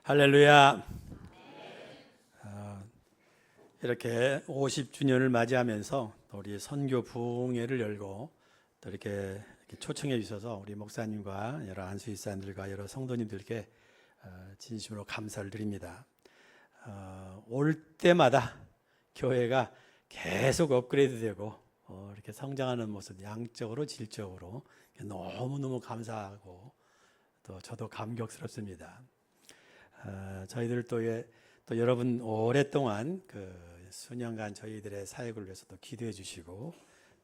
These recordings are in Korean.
할렐루야. 이렇게 50주년을 맞이하면서 우리 선교 부흥회를 열고 또 이렇게 초청해 주셔서 우리 목사님과 여러 안수집사님들과 여러 성도님들께 진심으로 감사를 드립니다. 올 때마다 교회가 계속 업그레이드되고 이렇게 성장하는 모습, 양적으로 질적으로 너무너무 감사하고 또 저도 감격스럽습니다. 저희들 또 여러분 오랫동안 수년간 저희들의 사역을 위해서 또 기도해 주시고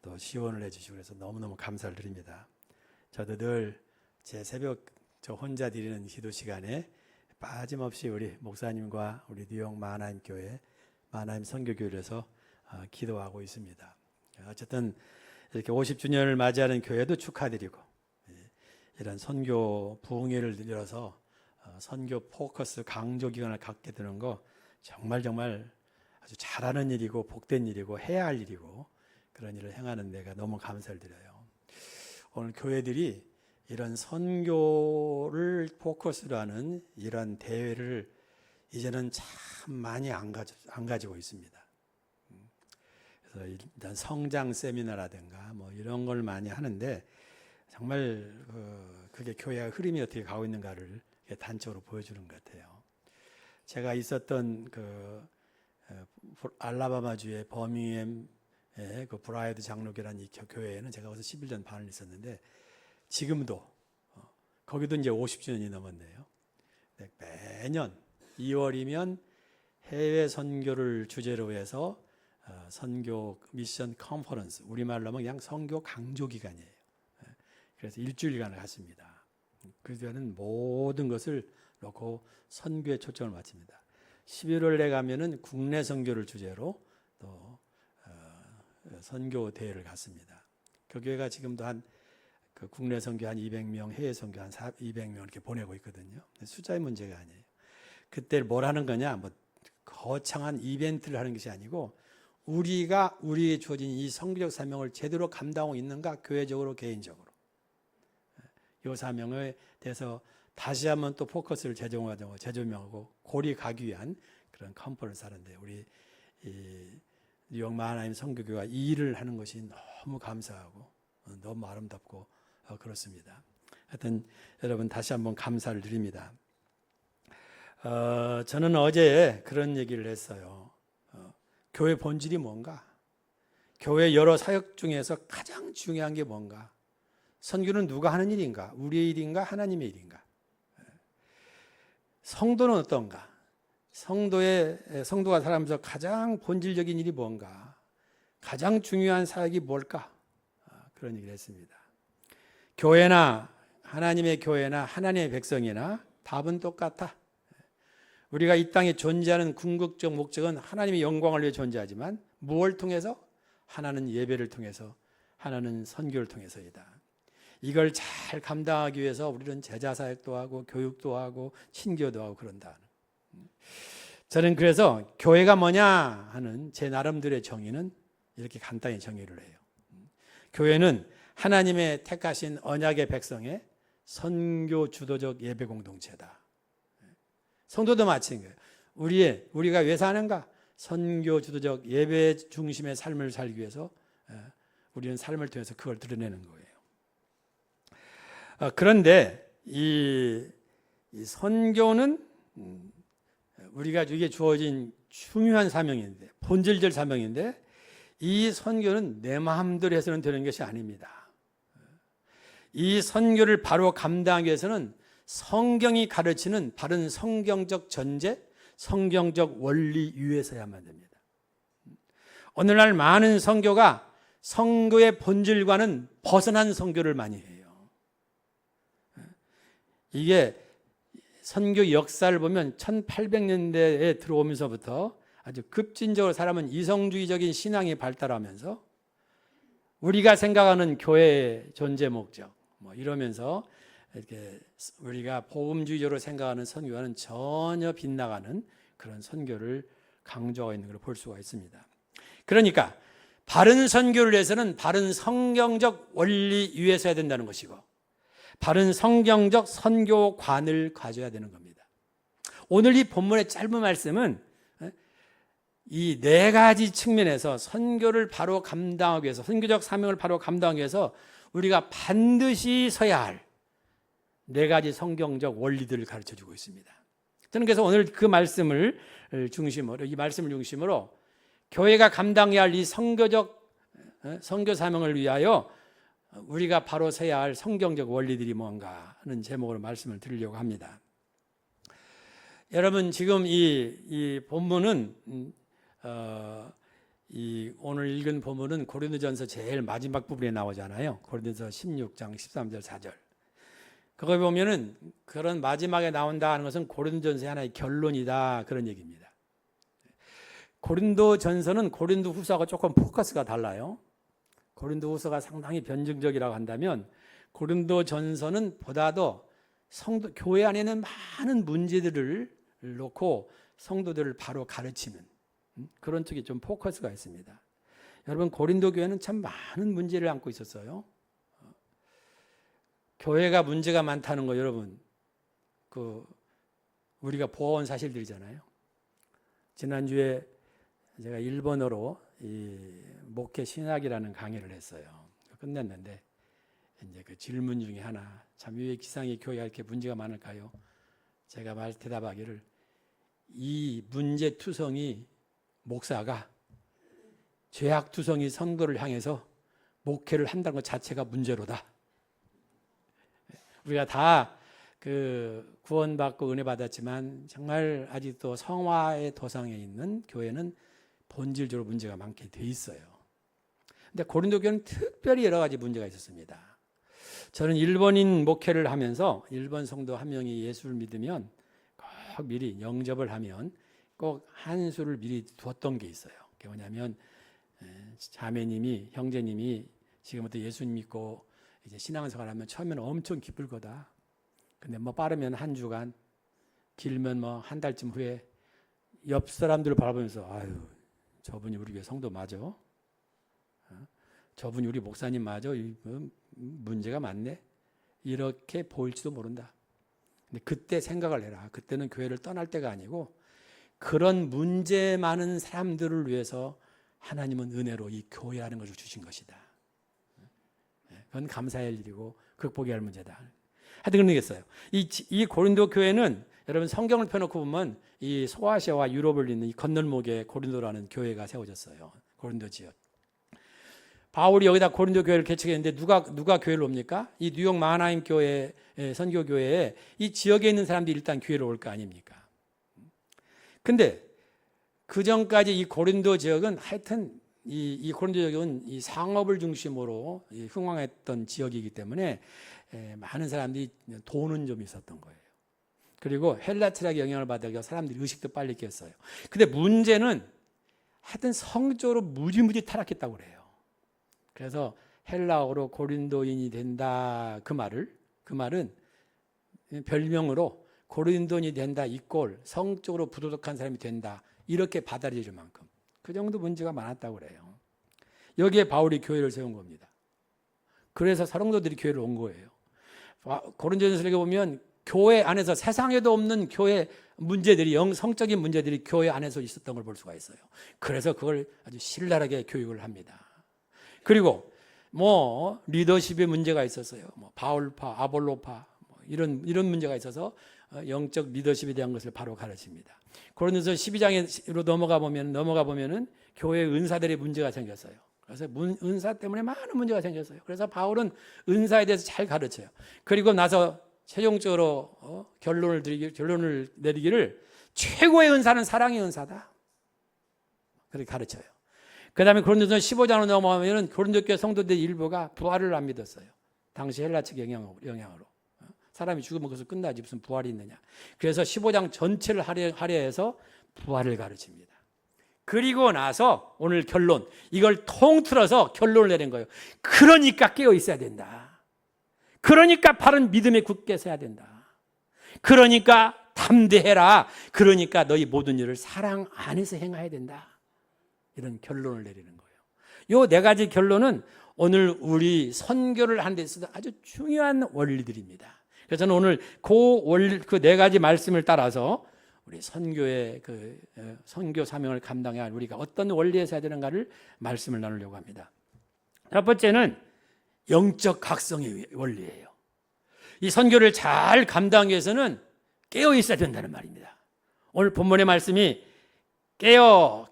또 지원을 해 주시고 그래서 너무너무 감사를 드립니다. 저도 늘 제 새벽 저 혼자 드리는 기도 시간에 빠짐없이 우리 목사님과 우리 뉴욕 마하나임 교회, 마하나임 선교교회에서 기도하고 있습니다. 어쨌든 이렇게 50주년을 맞이하는 교회도 축하드리고 이런 선교 부흥회를 열어서 선교 포커스 강조 기간을 갖게 되는 거 정말 아주 잘하는 일이고 복된 일이고 해야 할 일이고 그런 일을 행하는 데가 너무 감사를 드려요. 오늘 교회들이 이런 선교를 포커스로 하는 이런 대회를 이제는 참 많이 안 가지고 있습니다. 그래서 일단 성장 세미나라든가 뭐 이런 걸 많이 하는데 정말 그게 교회의 흐름이 어떻게 가고 있는가를 단적으로 보여주는 것 같아요. 제가 있었던 알라바마주의 버밍엄의 브라이드 장로교라는 이 교회에는 제가 거기서 11년 반을 있었는데 지금도 거기도 이제 50주년이 넘었네요. 매년 2월이면 해외 선교를 주제로 해서 선교 미션 컨퍼런스, 우리말로 하면 그냥 선교 강조 기간이에요. 그래서 일주일간을 갔습니다. 그때는 모든 것을 놓고 선교에 초점을 맞춥니다. 11월에 가면은 국내 선교를 주제로 또 선교 대회를 갔습니다. 그 교회가 지금도 국내 선교 한 200명, 해외 선교 한 200명 이렇게 보내고 있거든요. 숫자의 문제가 아니에요. 그때 뭘 하는 거냐? 뭐 거창한 이벤트를 하는 것이 아니고 우리의 주어진 이 선교적 사명을 제대로 감당하고 있는가? 교회적으로, 개인적으로. 이 사명에 대해서 다시 한번 또 포커스를 재조명하고 골이 가기 위한 그런 컨퍼런스 하는데 우리 뉴욕 마하나임 선교교가 이 일을 하는 것이 너무 감사하고 너무 아름답고 그렇습니다. 하여튼 여러분 다시 한번 감사를 드립니다. 저는 어제 그런 얘기를 했어요. 교회 본질이 뭔가? 교회 여러 사역 중에서 가장 중요한 게 뭔가? 선교는 누가 하는 일인가? 우리의 일인가? 하나님의 일인가? 성도는 어떤가? 성도가 살아가면서 가장 본질적인 일이 뭔가? 가장 중요한 사역이 뭘까? 그런 얘기를 했습니다. 교회나 하나님의 교회나 하나님의 백성이나 답은 똑같아. 우리가 이 땅에 존재하는 궁극적 목적은 하나님의 영광을 위해 존재하지만 무엇을 통해서? 하나는 예배를 통해서, 하나는 선교를 통해서이다. 이걸 잘 감당하기 위해서 우리는 제자사역도 하고 교육도 하고 친교도 하고 그런다. 저는 그래서 교회가 뭐냐 하는 제 나름대로의 정의는 이렇게 간단히 정의를 해요. 교회는 하나님의 택하신 언약의 백성의 선교 주도적 예배 공동체다. 성도도 마찬가지예요. 우리가 왜 사는가? 선교 주도적 예배 중심의 삶을 살기 위해서 우리는 삶을 통해서 그걸 드러내는 거예요. 그런데 이 선교는 우리가 이게 주어진 중요한 사명인데, 본질적 사명인데 이 선교는 내 마음대로 해서는 되는 것이 아닙니다. 이 선교를 바로 감당하기 위해서는 성경이 가르치는 바른 성경적 전제, 성경적 원리 위에서야만 됩니다. 오늘날 많은 선교가 선교의 본질과는 벗어난 선교를 많이 해요. 이게 선교 역사를 보면 1800년대에 들어오면서부터 아주 급진적으로 사람은 이성주의적인 신앙이 발달하면서 우리가 생각하는 교회의 존재 목적 뭐 이러면서 이렇게 우리가 복음주의적으로 생각하는 선교와는 전혀 빗나가는 그런 선교를 강조하고 있는 걸 볼 수가 있습니다. 그러니까 바른 선교를 위해서는 바른 성경적 원리 위에서 해야 된다는 것이고 바른 성경적 선교관을 가져야 되는 겁니다. 오늘 이 본문의 짧은 말씀은 이 네 가지 측면에서 선교를 바로 감당하기 위해서, 선교적 사명을 바로 감당하기 위해서 우리가 반드시 서야 할 네 가지 성경적 원리들을 가르쳐 주고 있습니다. 저는 그래서 오늘 그 말씀을 중심으로, 이 말씀을 중심으로 교회가 감당해야 할 이 선교적 선교 사명을 위하여 우리가 바로 서야 할 성경적 원리들이 뭔가 하는 제목으로 말씀을 드리려고 합니다. 여러분, 지금 이 본문은 이 오늘 읽은 본문은 고린도전서 제일 마지막 부분에 나오잖아요. 고린도전서 16장 13절 4절. 거기 보면은 그런 마지막에 나온다 하는 것은 고린도전서의 하나의 결론이다, 그런 얘기입니다. 고린도전서는 고린도후서하고 조금 포커스가 달라요. 고린도후서가 상당히 변증적이라고 한다면 고린도전서는 보다도 교회 안에는 많은 문제들을 놓고 성도들을 바로 가르치는 그런 쪽이 좀 포커스가 있습니다. 여러분, 고린도 교회는 참 많은 문제를 안고 있었어요. 교회가 문제가 많다는 거 여러분, 우리가 보아온 사실들이잖아요. 지난주에 제가 일본어로 이 목회 신학이라는 강의를 했어요. 끝냈는데 이제 그 질문 중에 하나, 참 왜 기상의 교회가 이렇게 문제가 많을까요? 제가 대답하기를, 이 문제투성이 목사가 죄악투성이 선거를 향해서 목회를 한다는 것 자체가 문제로다. 우리가 다 구원받고 은혜 받았지만 정말 아직도 성화의 도상에 있는 교회는 본질적으로 문제가 많게 돼 있어요. 근데 고린도 교회는 특별히 여러 가지 문제가 있었습니다. 저는 일본인 목회를 하면서 일본 성도 한 명이 예수를 믿으면 꼭 미리 영접을 하면 꼭 한 수를 미리 두었던 게 있어요. 그게 뭐냐면 자매님이, 형제님이 지금부터 예수 믿고 이제 신앙생활 하면 처음에는 엄청 기쁠 거다. 근데 뭐 빠르면 한 주간, 길면 뭐 한 달쯤 후에 옆 사람들을 바라보면서, 아유, 저분이 우리 교회 성도 맞아? 저분이 우리 목사님 맞아? 문제가 많네? 이렇게 보일지도 모른다. 근데 그때 생각을 해라. 그때는 교회를 떠날 때가 아니고 그런 문제 많은 사람들을 위해서 하나님은 은혜로 이 교회라는 것을 주신 것이다. 그건 감사할 일이고 극복해야 할 문제다. 하여튼 그런 얘기했어요. 이 고린도 교회는 여러분 성경을 펴놓고 보면 이 소아시아와 유럽을 잇는 이 건널목에 고린도라는 교회가 세워졌어요. 고린도 지역. 바울이 여기다 고린도 교회를 개척했는데 누가 교회를 옵니까? 이 뉴욕 마하나임 교회, 선교 교회에 이 지역에 있는 사람들이 일단 교회로 올 거 아닙니까? 근데 그 전까지 이 고린도 지역은 하여튼 이 고린도 지역은 이 상업을 중심으로 흥황했던 지역이기 때문에 많은 사람들이 돈은 좀 있었던 거예요. 그리고 헬라 철학의 영향을 받아서 사람들이 의식도 빨리 깼어요. 근데 문제는 하여튼 성적으로 무지무지 타락했다고 그래요. 그래서 헬라어로 고린도인이 된다, 그 말은 별명으로 고린도인이 된다 이꼴 성적으로 부도덕한 사람이 된다, 이렇게 받아들일 만큼 그 정도 문제가 많았다고 그래요. 여기에 바울이 교회를 세운 겁니다. 그래서 사랑도들이 교회를 온 거예요. 고린도전서에 보면 교회 안에서 세상에도 없는 교회 문제들이, 성적인 문제들이 교회 안에서 있었던 걸 볼 수가 있어요. 그래서 그걸 아주 신랄하게 교육을 합니다. 그리고 뭐 리더십의 문제가 있었어요. 뭐 바울파, 아볼로파 이런 문제가 있어서 영적 리더십에 대한 것을 바로 가르칩니다. 고린도서 12장으로 넘어가 보면은 교회 은사들의 문제가 생겼어요. 그래서 은사 때문에 많은 문제가 생겼어요. 그래서 바울은 은사에 대해서 잘 가르쳐요. 그리고 나서 최종적으로 결론을 내리기를 최고의 은사는 사랑의 은사다, 그렇게 가르쳐요. 그 다음에 고린도서 15장으로 넘어가면 고린도 교회 성도들 일부가 부활을 안 믿었어요. 당시 헬라 측 영향으로. 사람이 죽으면 그것을 끝나지 무슨 부활이 있느냐. 그래서 15장 전체를 할애해서 부활을 가르칩니다. 그리고 나서 오늘 결론, 이걸 통틀어서 결론을 내린 거예요. 그러니까 깨어 있어야 된다. 그러니까 바른 믿음에 굳게 서야 된다. 그러니까 담대해라. 그러니까 너희 모든 일을 사랑 안에서 행해야 된다. 이런 결론을 내리는 거예요. 이 네 가지 결론은 오늘 우리 선교를 하는 데 있어서 아주 중요한 원리들입니다. 그래서 저는 오늘 그 네 가지 말씀을 따라서 우리 선교의 선교 사명을 감당해야 할 우리가 어떤 원리에서 해야 되는가를 말씀을 나누려고 합니다. 첫 번째는 영적 각성의 원리예요. 이 선교를 잘 감당하기 위해서는 깨어 있어야 된다는 말입니다. 오늘 본문의 말씀이 깨어라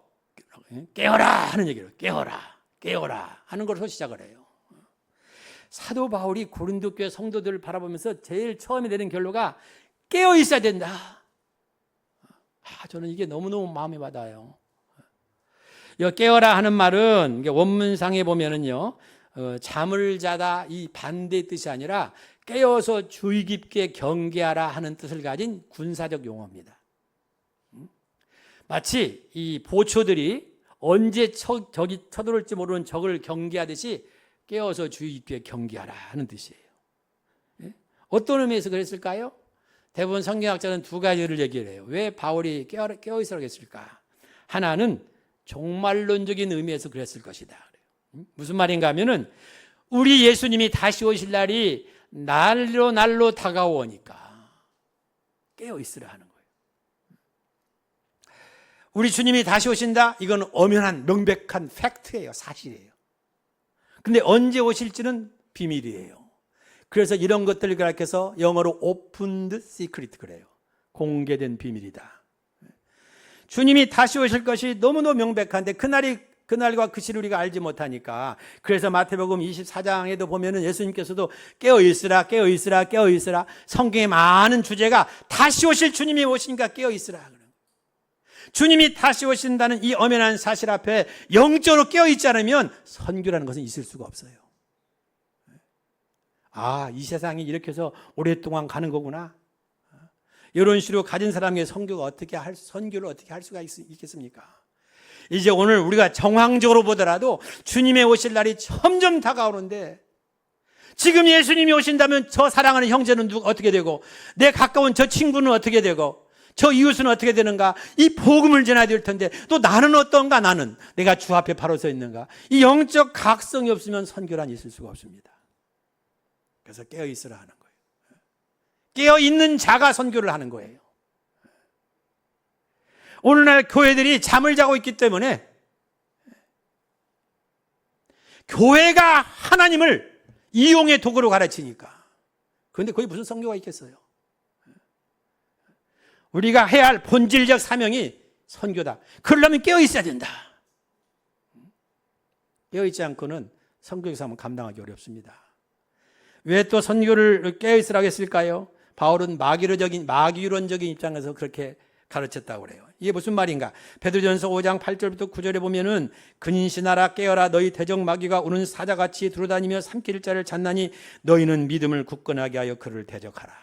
하는 얘기를 깨어라 하는 것으로 시작을 해요. 사도 바울이 고린도 교회 성도들을 바라보면서 제일 처음에 내린 결론가 깨어 있어야 된다. 저는 이게 너무너무 마음에 와닿아요. 이 깨어라 하는 말은 원문상에 보면은요, 잠을 자다 이 반대의 뜻이 아니라 깨어서 주의 깊게 경계하라 하는 뜻을 가진 군사적 용어입니다. 마치 이 보초들이 언제 적이 쳐들어올지 모르는 적을 경계하듯이 깨어서 주의 깊게 경계하라 하는 뜻이에요. 어떤 의미에서 그랬을까요? 대부분 성경학자는 두 가지를 얘기를 해요. 왜 바울이 깨어 있으라고 했을까? 하나는 종말론적인 의미에서 그랬을 것이다. 무슨 말인가 하면은 우리 예수님이 다시 오실 날이 날로 다가오니까 깨어 있으라 하는 거예요. 우리 주님이 다시 오신다? 이건 엄연한 명백한 팩트예요. 사실이에요. 근데 언제 오실지는 비밀이에요. 그래서 이런 것들을 가르쳐서 영어로 opened secret 그래요. 공개된 비밀이다. 주님이 다시 오실 것이 너무너무 명백한데 그날과 그 시를 우리가 알지 못하니까, 그래서 마태복음 24장에도 보면은 예수님께서도 깨어 있으라 성경에 많은 주제가 다시 오실 주님이 오시니까 깨어 있으라. 주님이 다시 오신다는 이 엄연한 사실 앞에 영적으로 깨어 있지 않으면 선교라는 것은 있을 수가 없어요. 이 세상이 이렇게 해서 오랫동안 가는 거구나. 이런 식으로 가진 사람의 선교를 어떻게 할 수가 있겠습니까? 이제 오늘 우리가 정황적으로 보더라도 주님의 오실 날이 점점 다가오는데, 지금 예수님이 오신다면 저 사랑하는 형제는 어떻게 되고, 내 가까운 저 친구는 어떻게 되고, 저 이웃은 어떻게 되는가? 이 복음을 전해야 될 텐데 또 나는 어떤가? 나는 내가 주 앞에 바로 서 있는가? 이 영적 각성이 없으면 선교란 있을 수가 없습니다. 그래서 깨어 있으라 하는 거예요. 깨어 있는 자가 선교를 하는 거예요. 오늘날 교회들이 잠을 자고 있기 때문에 교회가 하나님을 이용의 도구로 가르치니까. 그런데 거기 무슨 선교가 있겠어요? 우리가 해야 할 본질적 사명이 선교다. 그러려면 깨어 있어야 된다. 깨어 있지 않고는 선교의 삶을 감당하기 어렵습니다. 왜 또 선교를 깨어 있으라고 했을까요? 바울은 마귀론적인 입장에서 그렇게 가르쳤다고 그래요. 이게 무슨 말인가? 베드로전서 5장 8절부터 9절에 보면은 근신하라 깨어라 너희 대적 마귀가 우는 사자같이 두루다니며 삼킬 자를 찾나니 너희는 믿음을 굳건하게 하여 그를 대적하라.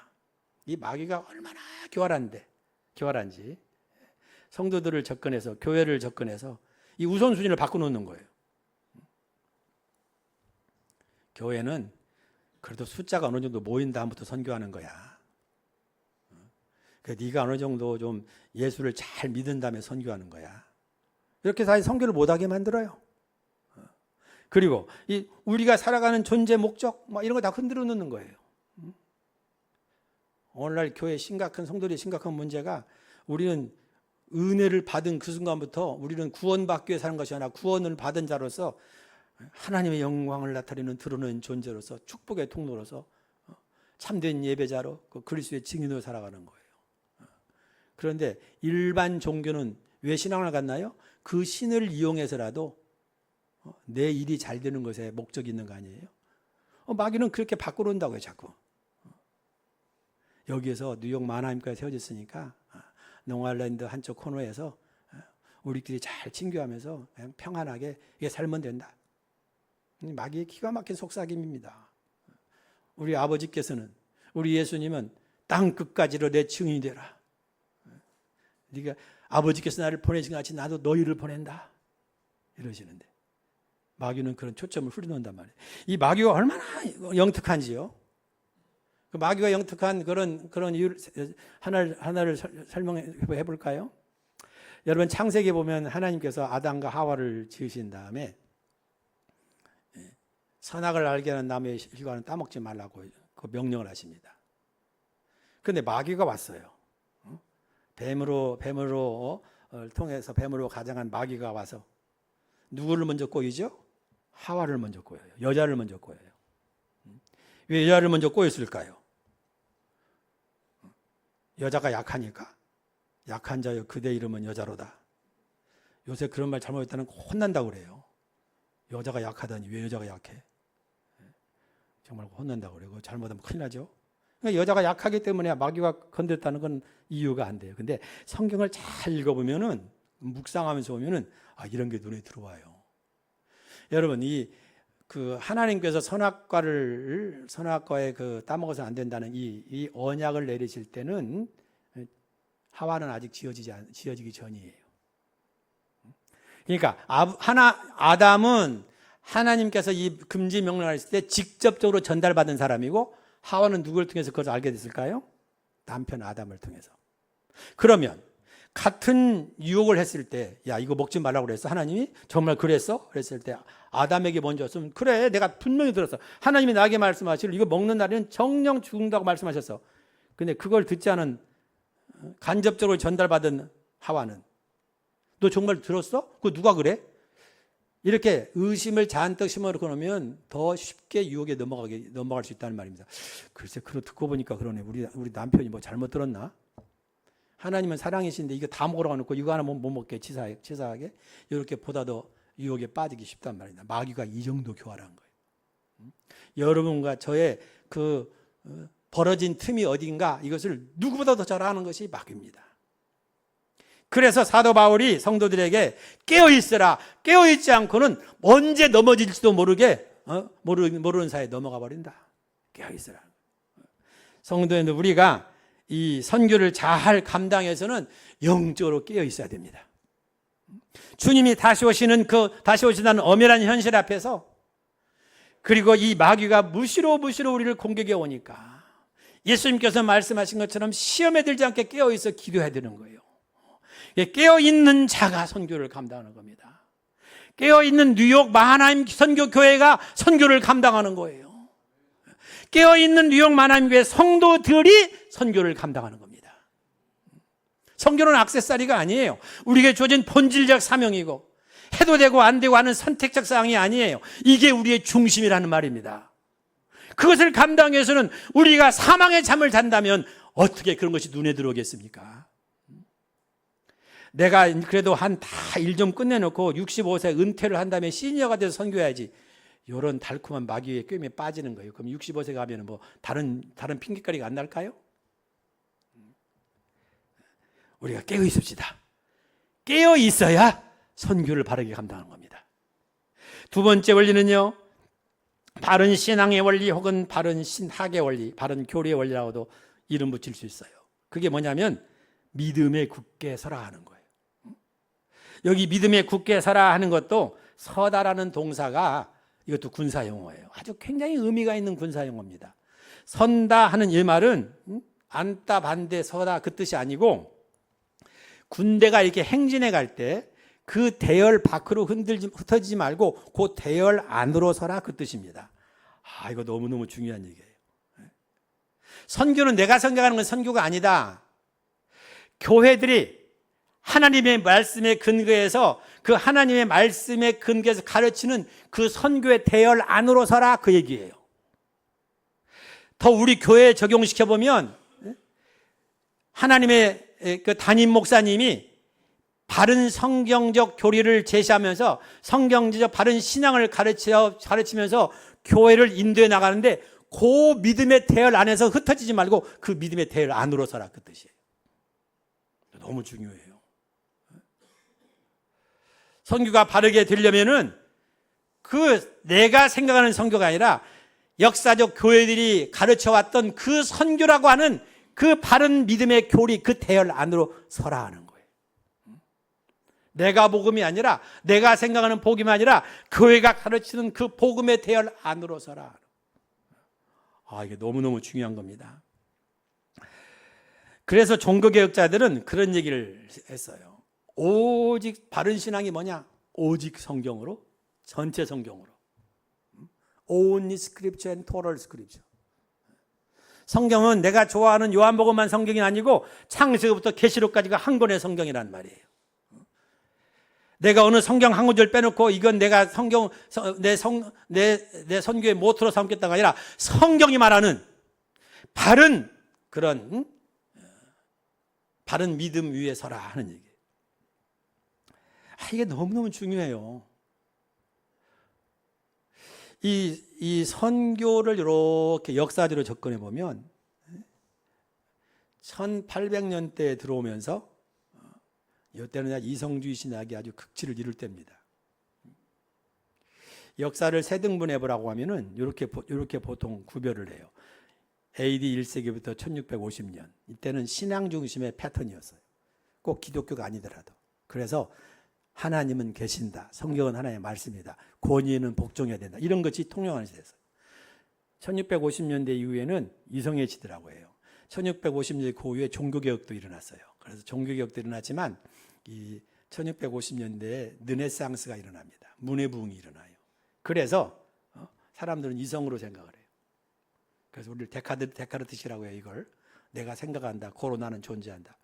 이 마귀가 얼마나 교활한지 성도들을 접근해서, 교회를 접근해서 이 우선순위를 바꿔놓는 거예요. 교회는 그래도 숫자가 어느 정도 모인 다음부터 선교하는 거야. 네가 어느 정도 좀 예수를 잘 믿은 다음에 선교하는 거야. 이렇게 해서 선교를 못하게 만들어요. 그리고 우리가 살아가는 존재 목적 이런 거 다 흔들어 놓는 거예요. 오늘날 교회 성도들의 심각한 문제가, 우리는 은혜를 받은 그 순간부터 우리는 구원받기 위해 사는 것이 아니라 구원을 받은 자로서 하나님의 영광을 나타내는 드러내는 존재로서, 축복의 통로로서, 참된 예배자로, 그리스도의 증인으로 살아가는 거예요. 그런데 일반 종교는 왜 신앙을 갖나요? 그 신을 이용해서라도 내 일이 잘 되는 것에 목적이 있는 거 아니에요? 마귀는 그렇게 바꿔놓는다고요, 자꾸. 여기에서 뉴욕 마나임까지 세워졌으니까 농아일랜드 한쪽 코너에서 우리끼리 잘 친교하면서 그냥 평안하게 이게 살면 된다. 마귀의 기가 막힌 속삭임입니다. 우리 아버지께서는, 우리 예수님은 땅 끝까지로 내 증인이 되라. 네가 아버지께서 나를 보내신 것 같이 나도 너희를 보낸다. 이러시는데 마귀는 그런 초점을 흐려놓는단 말이에요. 이 마귀가 얼마나 영특한지요. 그 마귀가 영특한 그런 이유를 하나를 설명해 볼까요? 여러분, 창세기에 보면 하나님께서 아담과 하와를 지으신 다음에 선악을 알게 하는 나무의 실과는 따먹지 말라고 그 명령을 하십니다. 그런데 마귀가 왔어요. 뱀으로 통해서 뱀으로 가장한 마귀가 와서 누구를 먼저 꼬이죠? 하와를 먼저 꼬여요. 여자를 먼저 꼬여요. 왜 여자를 먼저 꼬였을까요? 여자가 약하니까. 약한 자여 그대 이름은 여자로다. 요새 그런 말 잘못했다는 혼난다고 그래요. 여자가 약하다니 왜 여자가 약해? 정말 혼난다고 그래요. 잘못하면 큰일 나죠. 그러니까 여자가 약하기 때문에 마귀가 건드렸다는 건 이유가 안 돼요. 근데 성경을 잘 읽어보면은, 묵상하면서 보면은, 이런 게 눈에 들어와요. 여러분, 하나님께서 선악과에 따먹어서 안 된다는 이 언약을 내리실 때는 하와는 아직 지어지기 전이에요. 그러니까 아담은 하나님께서 이 금지 명령을 했을 때 직접적으로 전달받은 사람이고, 하와는 누구를 통해서 그것을 알게 됐을까요? 남편 아담을 통해서. 그러면 같은 유혹을 했을 때, 야 이거 먹지 말라고 그랬어? 하나님이 정말 그랬어? 그랬을 때 아담에게 먼저 줬으면, 그래 내가 분명히 들었어. 하나님이 나에게 말씀하시길 이거 먹는 날에는 정령 죽는다고 말씀하셨어. 근데 그걸 듣지 않은, 간접적으로 전달받은 하와는, 너 정말 들었어? 그거 누가 그래? 이렇게 의심을 잔뜩 심어놓고 놓으면 더 쉽게 유혹에 넘어갈 수 있다는 말입니다. 글쎄, 그거 듣고 보니까 그러네. 우리 남편이 뭐 잘못 들었나? 하나님은 사랑이신데 이거 다 먹으라고 놓고 이거 하나 못 먹게 치사하게 이렇게 보다 더 유혹에 빠지기 쉽단 말입니다. 마귀가 이 정도 교활한 거예요. 여러분과 저의 벌어진 틈이 어딘가, 이것을 누구보다 더 잘 아는 것이 마귀입니다. 그래서 사도 바울이 성도들에게 깨어있으라. 깨어있지 않고는 언제 넘어질지도 모르는 사이에 넘어가 버린다. 깨어있으라. 성도는 우리가 이 선교를 잘 감당해서는 영적으로 깨어있어야 됩니다. 주님이 다시 오신다는 엄연한 현실 앞에서, 그리고 이 마귀가 무시로 우리를 공격해 오니까 예수님께서 말씀하신 것처럼 시험에 들지 않게 깨어있어 기도해야 되는 거예요. 깨어있는 자가 선교를 감당하는 겁니다. 깨어있는 뉴욕 마하나임 선교교회가 선교를 감당하는 거예요. 깨어있는 뉴욕 마하나임 교회 성도들이 선교를 감당하는 겁니다. 선교는 액세서리가 아니에요. 우리에게 주어진 본질적 사명이고, 해도 되고 안 되고 하는 선택적 사항이 아니에요. 이게 우리의 중심이라는 말입니다. 그것을 감당하기 위해서는 우리가 사망의 잠을 잔다면 어떻게 그런 것이 눈에 들어오겠습니까? 내가 그래도 다 일 좀 끝내놓고 65세 은퇴를 한 다음에 시니어가 돼서 선교해야지, 이런 달콤한 마귀의 꿰매에 빠지는 거예요. 그럼 65세 가면 뭐 다른 핑계거리가 안 날까요? 우리가 깨어 있읍시다. 깨어 있어야 선교를 바르게 감당하는 겁니다. 두 번째 원리는요, 바른 신앙의 원리 혹은 바른 신학의 원리, 바른 교리의 원리라고도 이름 붙일 수 있어요. 그게 뭐냐면 믿음에 굳게 서라 하는 거예요. 여기 믿음에 굳게 서라 하는 것도, 서다라는 동사가 이것도 군사용어예요. 아주 굉장히 의미가 있는 군사용어입니다. 선다 하는 이 말은 앉다 반대 서다 그 뜻이 아니고, 군대가 이렇게 행진해 갈 때 그 대열 밖으로 흩어지지 말고 그 대열 안으로 서라 그 뜻입니다. 이거 너무너무 중요한 얘기예요. 선교는 내가 생각하는 건 선교가 아니다. 교회들이 하나님의 말씀에 근거해서 그 하나님의 말씀에 근거해서 가르치는 그 선교의 대열 안으로 서라 그 얘기예요. 더 우리 교회에 적용시켜보면, 하나님의 그 담임 목사님이 바른 성경적 교리를 제시하면서 성경적 바른 신앙을 가르치면서 교회를 인도해 나가는데, 그 믿음의 대열 안에서 흩어지지 말고 그 믿음의 대열 안으로 서라 그 뜻이에요. 너무 중요해요. 선교가 바르게 되려면은 내가 생각하는 선교가 아니라 역사적 교회들이 가르쳐왔던 그 선교라고 하는 그 바른 믿음의 교리, 그 대열 안으로 서라 하는 거예요. 내가 복음이 아니라, 내가 생각하는 복음이 아니라 교회가 가르치는 그 복음의 대열 안으로 서라. 이게 너무너무 중요한 겁니다. 그래서 종교개혁자들은 그런 얘기를 했어요. 오직 바른 신앙이 뭐냐? 오직 성경으로, 전체 성경으로. Only scripture and total scripture. 성경은 내가 좋아하는 요한복음만 성경이 아니고 창세기부터 계시록까지가 한 권의 성경이란 말이에요. 내가 어느 성경 한 구절 빼놓고 이건 내가 성경 내 선교의 모토로 삼겠다가 아니라 성경이 말하는 바른 그런 바른 믿음 위에 서라 하는 얘기예요. 이게 너무너무 중요해요. 이 선교를 이렇게 역사적으로 접근해 보면 1800년대에 들어오면서 이때는 이성주의 신학이 아주 극치를 이룰 때입니다. 역사를 세 등분해 보라고 하면은 이렇게 보통 구별을 해요. AD 1세기부터 1650년. 이때는 신앙 중심의 패턴이었어요. 꼭 기독교가 아니더라도. 그래서 하나님은 계신다. 성경은 하나님의 말씀이다. 권위는 복종해야 된다. 이런 것이 통용하는 시대였어요. 1650년대 이후에는 이성애시대라고 해요. 1650년대 그 이후에 종교개혁도 일어났어요. 그래서 종교개혁도 일어났지만 이 1650년대에 르네상스가 일어납니다. 문의 부흥이 일어나요. 그래서 사람들은 이성으로 생각을 해요. 그래서 우리를 데카르트시라고 해요. 이걸 내가 생각한다. 고로 나는 존재한다.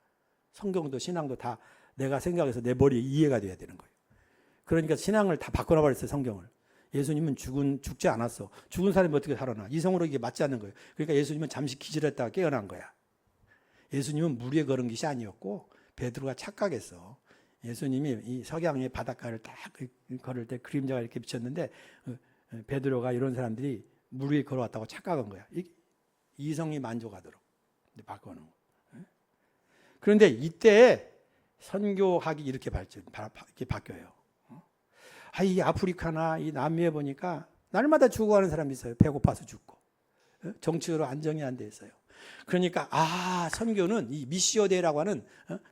성경도 신앙도 다 내가 생각해서 내 머리에 이해가 돼야 되는 거예요. 그러니까 신앙을 다 바꿔놔버렸어요. 성경을. 예수님은 죽지 않았어. 죽은 사람이 어떻게 살아나? 이성으로 이게 맞지 않는 거예요. 그러니까 예수님은 잠시 기절했다가 깨어난 거야. 예수님은 물 위에 걸은 것이 아니었고 베드로가 착각했어. 예수님이 이 석양의 바닷가를 딱 걸을 때 그림자가 이렇게 비쳤는데 베드로가 이런 사람들이 물 위에 걸어왔다고 착각한 거야. 이성이 만족하도록 바꿔놓은 거야. 그런데 이때 선교학이 이렇게 바뀌어요. 이 아프리카나 이 남미에 보니까 날마다 죽어가는 사람이 있어요. 배고파서 죽고. 정치적으로 안정이 안 돼 있어요. 그러니까 선교는 이 미시오데이라고 하는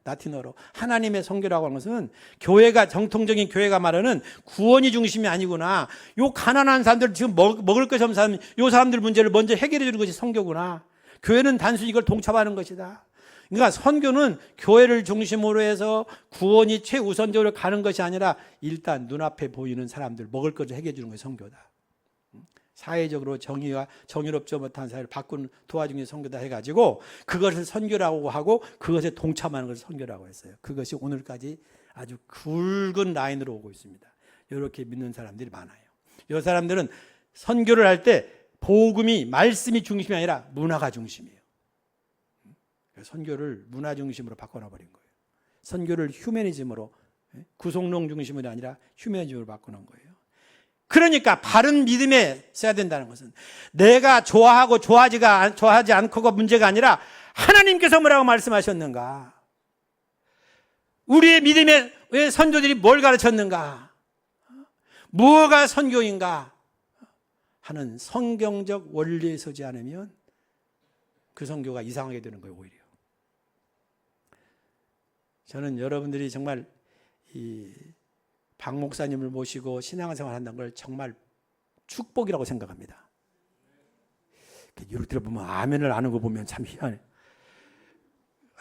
라틴어로 하나님의 선교라고 하는 것은 교회가 정통적인 교회가 말하는 구원이 중심이 아니구나. 요 가난한 사람들 지금 먹을 것이 없는 사람, 요 사람들 문제를 먼저 해결해 주는 것이 선교구나. 교회는 단순히 이걸 동참하는 것이다. 그러니까 선교는 교회를 중심으로 해서 구원이 최우선적으로 가는 것이 아니라 일단 눈앞에 보이는 사람들 먹을 것을 해결해 주는 것이 선교다. 사회적으로 정의롭지 못한 사회를 도와주는 게 선교다 해가지고 그것을 선교라고 하고 그것에 동참하는 것을 선교라고 했어요. 그것이 오늘까지 아주 굵은 라인으로 오고 있습니다. 이렇게 믿는 사람들이 많아요. 이 사람들은 선교를 할 때 복음이 말씀이 중심이 아니라 문화가 중심이에요. 선교를 문화 중심으로 바꿔놔버린 거예요. 선교를 휴머니즘으로 구속론 중심이 아니라 휴머니즘으로 바꾸는 거예요. 그러니까 바른 믿음에 써야 된다는 것은 내가 좋아하고 좋아하지 않고가 문제가 아니라 하나님께서 뭐라고 말씀하셨는가? 우리의 믿음에 왜 선조들이 뭘 가르쳤는가? 무엇가 선교인가? 하는 성경적 원리에 서지 않으면 그 선교가 이상하게 되는 거예요. 오히려. 저는 여러분들이 정말 박 목사님을 모시고 신앙생활 한다는 걸 정말 축복이라고 생각합니다. 이럴 때 보면 아멘을 안 하고 보면 참 희한해.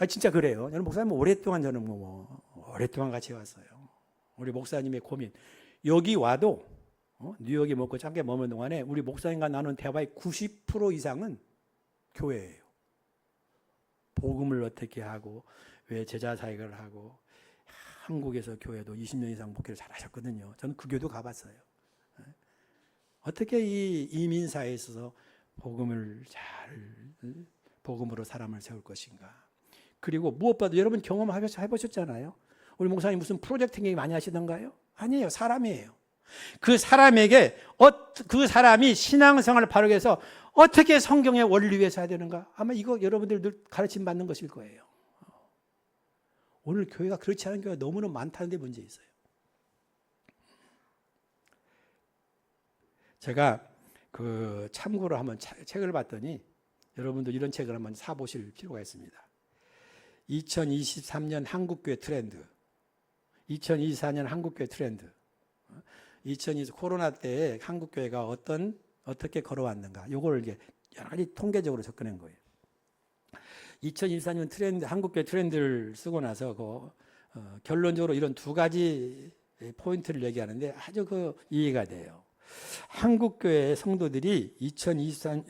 진짜 그래요. 저는 목사님 오랫동안 저는 오랫동안 같이 왔어요. 우리 목사님의 고민. 여기 와도 뉴욕에 먹고 잠깐 머무는 동안에 우리 목사님과 나눈 대화의 90% 이상은 교회예요. 복음을 어떻게 하고 왜 제자 사역을 하고 한국에서 교회도 20년 이상 목회를 잘 하셨거든요. 저는 그 교회도 가봤어요. 어떻게 이 이민사회에 있어서 복음으로 사람을 세울 것인가. 그리고 무엇보다도 여러분 경험해보셨잖아요. 우리 목사님 무슨 프로젝트 많이 하시던가요? 아니에요. 사람이에요. 그 사람에게 그 사람이 신앙생활을 바르게 해서 어떻게 성경의 원리 위에서 해야 되는가. 아마 이거 여러분들 늘 가르침 받는 것일 거예요. 오늘 교회가 그렇지 않은 교회가 너무나 많다는 데 문제 있어요. 제가 참고로 한번 책을 봤더니 여러분도 이런 책을 한번 사보실 필요가 있습니다. 2023년 한국교회 트렌드, 2024년 한국교회 트렌드, 2020 코로나 때에 한국교회가 어떻게 걸어왔는가, 이걸 이제 여러 가지 통계적으로 접근한 거예요. 2024년 트렌드, 한국교회 트렌드를 쓰고 나서 결론적으로 이런 두 가지 포인트를 얘기하는데 아주 이해가 돼요. 한국교회 성도들이 2023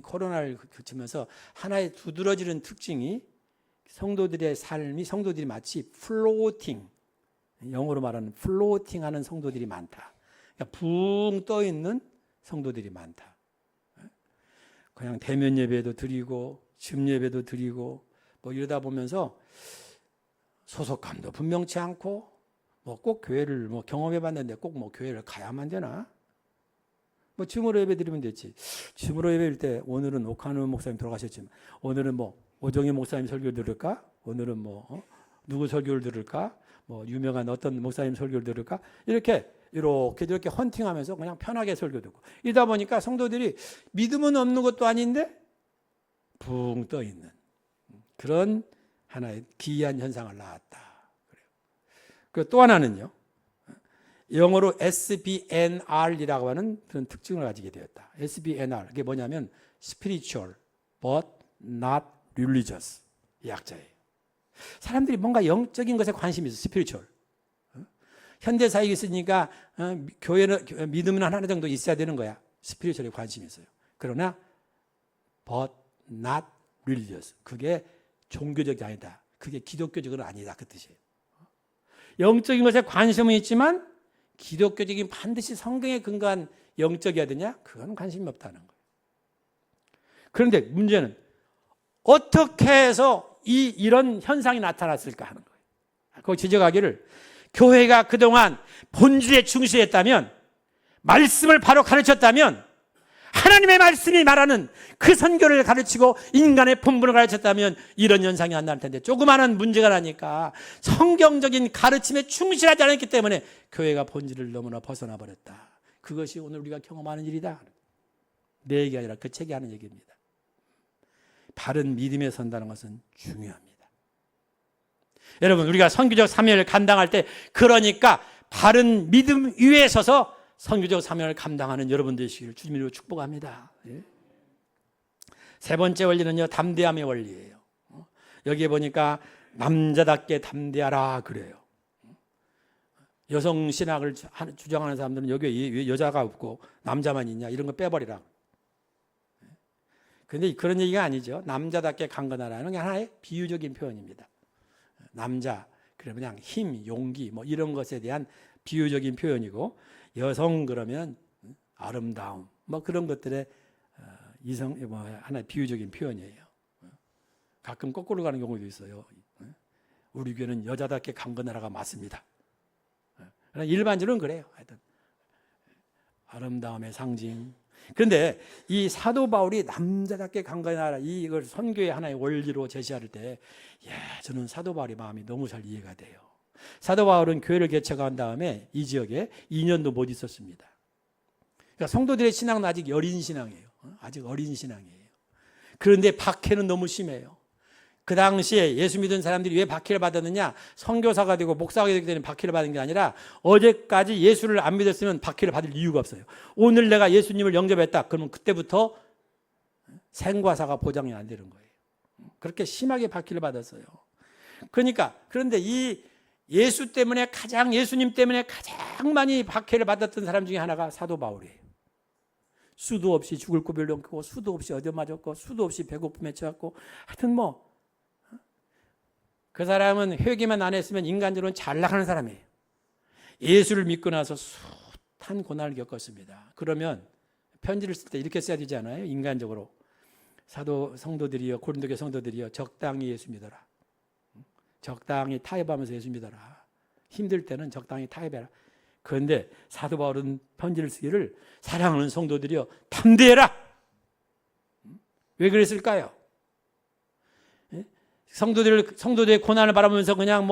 코로나를 거치면서 하나의 두드러지는 특징이 성도들의 삶이 성도들이 마치 플로팅, 영어로 말하는 플로팅하는 성도들이 많다. 그러니까 붕 떠 있는 성도들이 많다. 그냥 대면 예배도 드리고 줌 예배도 드리고 뭐 이러다 보면서 소속감도 분명치 않고 뭐 꼭 교회를 뭐 경험해 봤는데 꼭 뭐 교회를 가야만 되나? 뭐 줌으로 예배 드리면 됐지. 줌으로 예배 드릴 때 오늘은 옥한우 목사님 돌아가셨지만 오늘은 뭐 오정희 목사님 설교 들을까? 오늘은 뭐 누구 설교를 들을까? 뭐 유명한 어떤 목사님 설교를 들을까? 이렇게 헌팅하면서 그냥 편하게 설교 듣고 이러다 보니까 성도들이 믿음은 없는 것도 아닌데 붕 떠 있는 그런 하나의 기이한 현상을 낳았다. 그래요. 또 하나는요. 영어로 SBNR이라고 하는 그런 특징을 가지게 되었다. SBNR 이게 뭐냐면 spiritual but not religious 이 약자예요. 사람들이 뭔가 영적인 것에 관심이 있어. spiritual. 현대 사회에 있으니까 교회는 믿음은 하나 정도 있어야 되는 거야. spiritual에 관심이 있어요. 그러나 but not religious 그게 종교적이 아니다. 그게 기독교적은 아니다. 그 뜻이에요. 영적인 것에 관심은 있지만 기독교적인 반드시 성경에 근거한 영적이어야 되냐? 그건 관심이 없다는 거예요. 그런데 문제는 어떻게 해서 이런 현상이 나타났을까 하는 거예요. 그거 지적하기를 교회가 그동안 본질에 충실했다면 말씀을 바로 가르쳤다면 하나님의 말씀이 말하는 그 선교를 가르치고 인간의 본분을 가르쳤다면 이런 현상이 안 날 텐데 조그마한 문제가 나니까 성경적인 가르침에 충실하지 않았기 때문에 교회가 본질을 너무나 벗어나 버렸다. 그것이 오늘 우리가 경험하는 일이다. 내 얘기가 아니라 그 책이 하는 얘기입니다. 바른 믿음에 선다는 것은 중요합니다. 여러분 우리가 선교적 사명을 감당할 때 그러니까 바른 믿음 위에 서서 선교적 사명을 감당하는 여러분 되시기를 주님으로 축복합니다. 세 번째 원리는요, 담대함의 원리예요. 여기에 보니까 남자답게 담대하라 그래요. 여성 신학을 주장하는 사람들은 여기에 왜 여자가 없고 남자만 있냐 이런 거 빼버리라. 그런데 그런 얘기가 아니죠. 남자답게 강건하라는 게 하나의 비유적인 표현입니다. 남자 그러면 그냥 힘, 용기 뭐 이런 것에 대한 비유적인 표현이고 여성 그러면 아름다움 뭐 그런 것들의 이성 뭐 하나의 비유적인 표현이에요. 가끔 거꾸로 가는 경우도 있어요. 우리 교회는 여자답게 강건하라가 맞습니다. 그러나 일반적으로는 그래요. 하여튼 아름다움의 상징. 그런데 이 사도 바울이 남자답게 강건하라 이걸 선교의 하나의 원리로 제시할 때, 저는 사도 바울의 마음이 너무 잘 이해가 돼요. 사도 바울은 교회를 개척한 다음에 이 지역에 2년도 못 있었습니다. 그러니까 성도들의 신앙은 아직 여린 신앙이에요. 아직 어린 신앙이에요. 그런데 박해는 너무 심해요. 그 당시에 예수 믿은 사람들이 왜 박해를 받았느냐? 선교사가 되고 목사가 되기 때문에 박해를 받은 게 아니라 어제까지 예수를 안 믿었으면 박해를 받을 이유가 없어요. 오늘 내가 예수님을 영접했다. 그러면 그때부터 생과사가 보장이 안 되는 거예요. 그렇게 심하게 박해를 받았어요. 그런데 이 예수 때문에 예수님 때문에 가장 많이 박해를 받았던 사람 중에 하나가 사도 바울이에요. 수도 없이 죽을 고비를 넘기고 수도 없이 얻어맞았고 수도 없이 배고픔에 처했고 하여튼 그 사람은 회개만 안 했으면 인간적으로는 잘 나가는 사람이에요. 예수를 믿고 나서 숱한 고난을 겪었습니다. 그러면 편지를 쓸 때 이렇게 써야 되지 않아요? 인간적으로 성도들이여 고린도교 성도들이여 적당히 예수 믿어라. 적당히 타협하면서 예수 믿어라. 힘들 때는 적당히 타협해라. 그런데 사도 바울은 편지를 쓰기를 사랑하는 성도들이여 담대해라. 왜 그랬을까요? 성도들의 고난을 바라보면서 그냥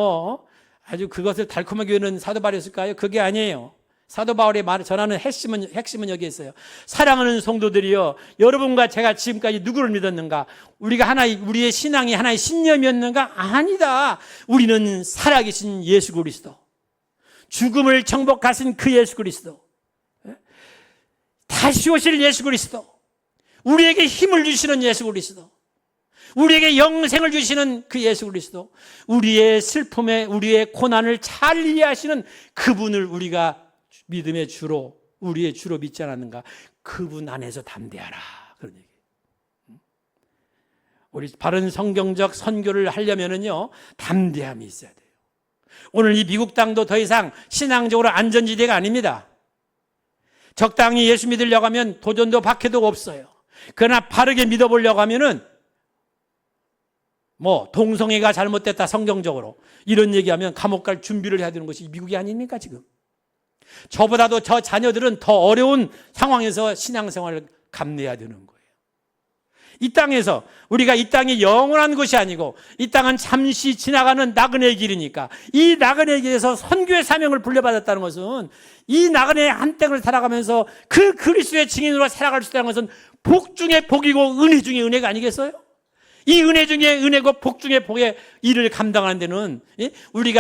아주 그것을 달콤하게 여는 사도 바울이었을까요? 그게 아니에요. 사도 바울의 말을 전하는 핵심은 여기에 있어요. 사랑하는 성도들이여, 여러분과 제가 지금까지 누구를 믿었는가? 우리의 신앙이 하나의 신념이었는가? 아니다. 우리는 살아계신 예수 그리스도, 죽음을 정복하신 그 예수 그리스도, 다시 오실 예수 그리스도, 우리에게 힘을 주시는 예수 그리스도, 우리에게 영생을 주시는 그 예수 그리스도, 우리의 슬픔에 우리의 고난을 잘 이해하시는 그분을 우리가 믿음의 주로 우리의 주로 믿지 않았는가? 그분 안에서 담대하라. 그런 얘기. 우리 바른 성경적 선교를 하려면은요, 담대함이 있어야 돼요. 오늘 이 미국 땅도 더 이상 신앙적으로 안전지대가 아닙니다. 적당히 예수 믿으려고 하면 도전도 박해도 없어요. 그러나 바르게 믿어보려고 하면은 동성애가 잘못됐다 성경적으로 이런 얘기하면 감옥 갈 준비를 해야 되는 것이 미국이 아닙니까 지금? 저보다도 저 자녀들은 더 어려운 상황에서 신앙생활을 감내해야 되는 거예요. 이 땅에서 우리가 이 땅이 영원한 것이 아니고 이 땅은 잠시 지나가는 나그네의 길이니까 이 나그네의 길에서 선교의 사명을 불려받았다는 것은 이 나그네의 한 땡을 살아가면서 그 그리스도의 증인으로 살아갈 수 있다는 것은 복 중에 복이고 은혜 중에 은혜가 아니겠어요? 이 은혜 중에 은혜고 복 중에 복의 일을 감당하는 데는 우리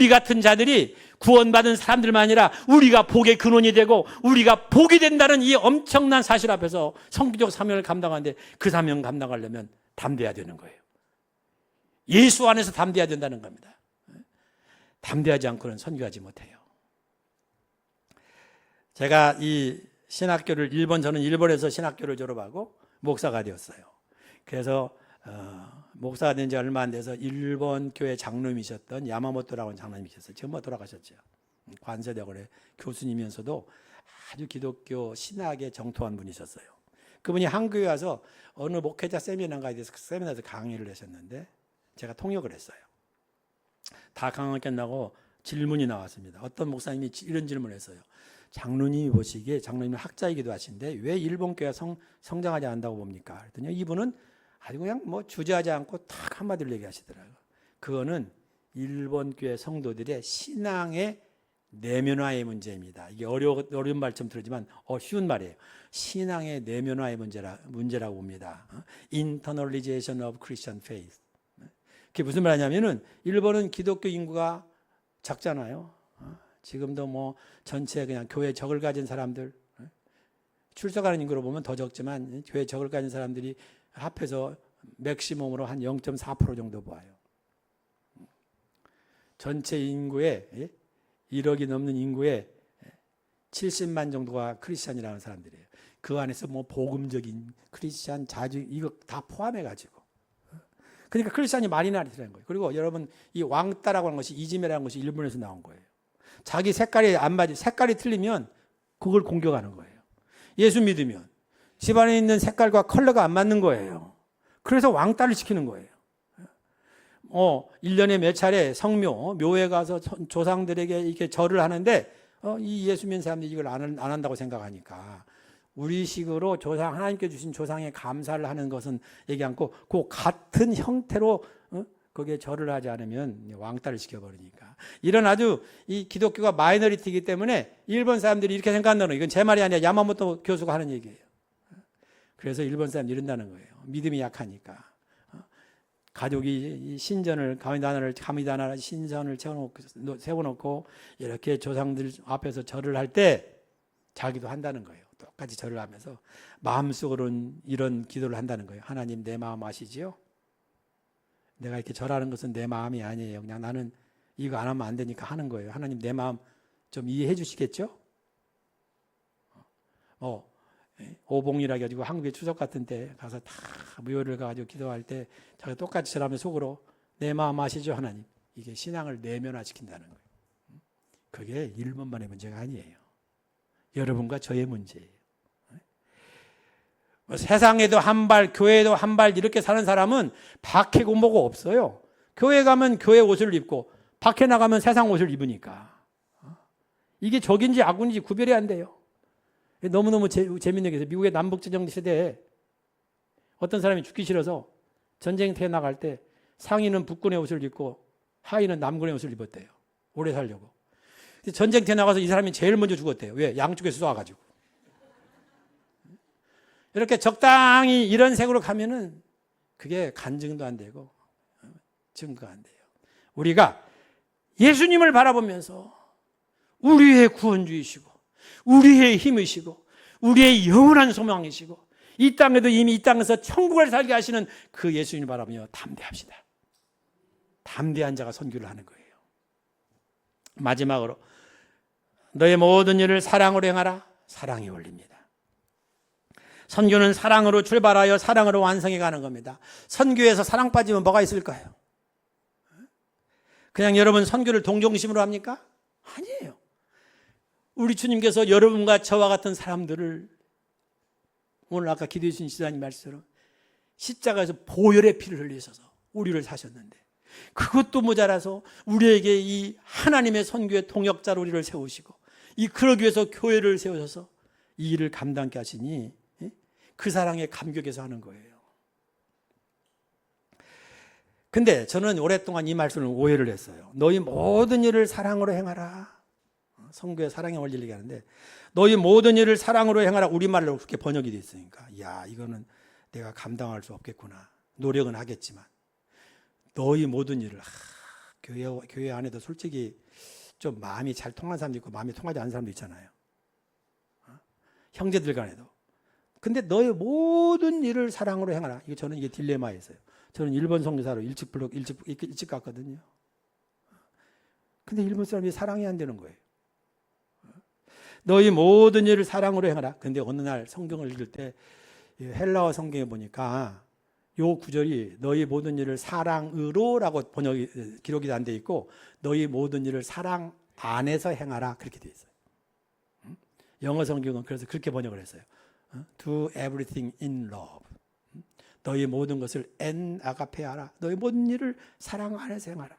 같은 자들이 구원받은 사람들만 아니라 우리가 복의 근원이 되고 우리가 복이 된다는 이 엄청난 사실 앞에서 성교적 사명을 감당하는데 그 사명 감당하려면 담대해야 되는 거예요. 예수 안에서 담대해야 된다는 겁니다. 담대하지 않고는 선교하지 못해요. 제가 이 신학교를 저는 일본에서 신학교를 졸업하고 목사가 되었어요. 그래서 목사가 된 지 얼마 안 돼서 일본 교회 장로님이셨던 야마모토라고 하는 장로님이셨어요. 지금 돌아가셨죠. 관세대학원의 교수님이면서도 아주 기독교 신학에 정통한 분이셨어요. 그분이 한국에 와서 어느 목회자 세미나인가에 대해서 그 세미나에서 강의를 하셨는데 제가 통역을 했어요. 다 강의 끝나고 질문이 나왔습니다. 어떤 목사님이 이런 질문을 했어요. 장로님이 보시기에 장로님은 학자이기도 하신데 왜 일본 교회가 성장하지 않는다고 봅니까? 그랬더니 이분은 아주 그냥 주저하지 않고 딱 한마디로 얘기하시더라고요. 그거는 일본 교회 성도들의 신앙의 내면화의 문제입니다. 이게 어려운 말처럼 들리지만 쉬운 말이에요. 신앙의 내면화의 문제라고 봅니다. Internalization of Christian faith. 그게 무슨 말이냐면은 일본은 기독교 인구가 작잖아요. 지금도 전체 그냥 교회 적을 가진 사람들, 출석하는 인구로 보면 더 적지만 교회 적을 가진 사람들이 합해서 맥시멈으로 한 0.4% 정도 보아요. 전체 인구의 1억이 넘는 인구의 70만 정도가 크리스찬이라는 사람들이에요. 그 안에서 복음적인 크리스찬, 자주 이거 다 포함해가지고. 그러니까 크리스찬이 많이 나타나는 거예요. 그리고 여러분 이 왕따라고 하는 것이 이지메라는 것이 일본에서 나온 거예요. 자기 색깔이 안 맞지, 색깔이 틀리면 그걸 공격하는 거예요. 예수 믿으면 집안에 있는 색깔과 컬러가 안 맞는 거예요. 그래서 왕따를 시키는 거예요. 1년에 몇 차례 묘에 가서 조상들에게 이렇게 절을 하는데 이 예수 믿는 사람들이 이걸 안 한다고 생각하니까 우리식으로 하나님께 주신 조상에 감사를 하는 것은 얘기 않고 그 같은 형태로 거기에 절을 하지 않으면 왕따를 시켜버리니까. 이런 아주 이 기독교가 마이너리티이기 때문에 일본 사람들이 이렇게 생각한다는 거예요. 이건 제 말이 아니라 야마모토 교수가 하는 얘기예요. 그래서 일본 사람들이 이런다는 거예요. 믿음이 약하니까. 가족이 신전을, 가미다나를 신전을 세워놓고 이렇게 조상들 앞에서 절을 할 때 자기도 한다는 거예요. 똑같이 절을 하면서 마음속으로는 이런 기도를 한다는 거예요. 하나님 내 마음 아시지요? 내가 이렇게 절하는 것은 내 마음이 아니에요. 그냥 나는 이거 안 하면 안 되니까 하는 거예요. 하나님 내 마음 좀 이해해 주시겠죠? 오봉이라 해가지고 한국의 추석 같은 때 가서 다 묘를 가가지고 기도할 때 자기가 똑같이 절하면 속으로 내 마음 아시죠 하나님. 이게 신앙을 내면화시킨다는 거예요. 그게 일본만의 문제가 아니에요. 여러분과 저의 문제예요. 세상에도 한 발, 교회에도 한 발 이렇게 사는 사람은 밖에 공부가 없어요. 교회 가면 교회 옷을 입고 밖에 나가면 세상 옷을 입으니까. 이게 적인지 악인지 구별이 안 돼요. 너무너무 재밌는 게 있어요. 미국의 남북전쟁 시대에 어떤 사람이 죽기 싫어서 전쟁터에 나갈 때 상의는 북군의 옷을 입고 하의는 남군의 옷을 입었대요. 오래 살려고. 전쟁터에 나가서 이 사람이 제일 먼저 죽었대요. 왜? 양쪽에서 쏴가지고. 이렇게 적당히 이런 색으로 가면은 그게 간증도 안 되고 증거가 안 돼요. 우리가 예수님을 바라보면서 우리의 구원주이시고 우리의 힘이시고 우리의 영원한 소망이시고 이 땅에도 이미 이 땅에서 천국을 살게 하시는 그 예수님을 바라보며 담대합시다. 담대한 자가 선교를 하는 거예요. 마지막으로 너의 모든 일을 사랑으로 행하라. 사랑의 원리입니다. 선교는 사랑으로 출발하여 사랑으로 완성해 가는 겁니다. 선교에서 사랑 빠지면 뭐가 있을까요? 그냥 여러분 선교를 동정심으로 합니까? 아니에요. 우리 주님께서 여러분과 저와 같은 사람들을 오늘 아까 기도해 주신 시사님 말씀처럼 십자가에서 보혈의 피를 흘리셔서 우리를 사셨는데 그것도 모자라서 우리에게 이 하나님의 선교의 동역자로 우리를 세우시고 그러기 위해서 교회를 세우셔서 이 일을 감당케 하시니 그 사랑에 감격해서 하는 거예요. 근데 저는 오랫동안 이 말씀을 오해를 했어요. 너희 모든 일을 사랑으로 행하라. 선교의 사랑의 원리를 얘기하는데 너희 모든 일을 사랑으로 행하라. 우리말로 그렇게 번역이 되어 있으니까 이거는 내가 감당할 수 없겠구나. 노력은 하겠지만 너희 모든 일을 교회 안에도 솔직히 좀 마음이 잘 통하는 사람도 있고 마음이 통하지 않는 사람도 있잖아요. 형제들 간에도. 근데 너희 모든 일을 사랑으로 행하라. 저는 이게 딜레마였어요. 저는 일본 선교사로 일찍 갔거든요. 근데 일본 사람이 사랑이 안 되는 거예요. 너희 모든 일을 사랑으로 행하라. 근데 어느 날 성경을 읽을 때 헬라어 성경에 보니까 요 구절이 너희 모든 일을 사랑으로라고 기록이 안 돼 있고 너희 모든 일을 사랑 안에서 행하라 그렇게 돼 있어요. 영어 성경은 그래서 그렇게 번역을 했어요. Do everything in love. 너희 모든 것을 en 아가페 하라. 너희 모든 일을 사랑 안에서 행하라.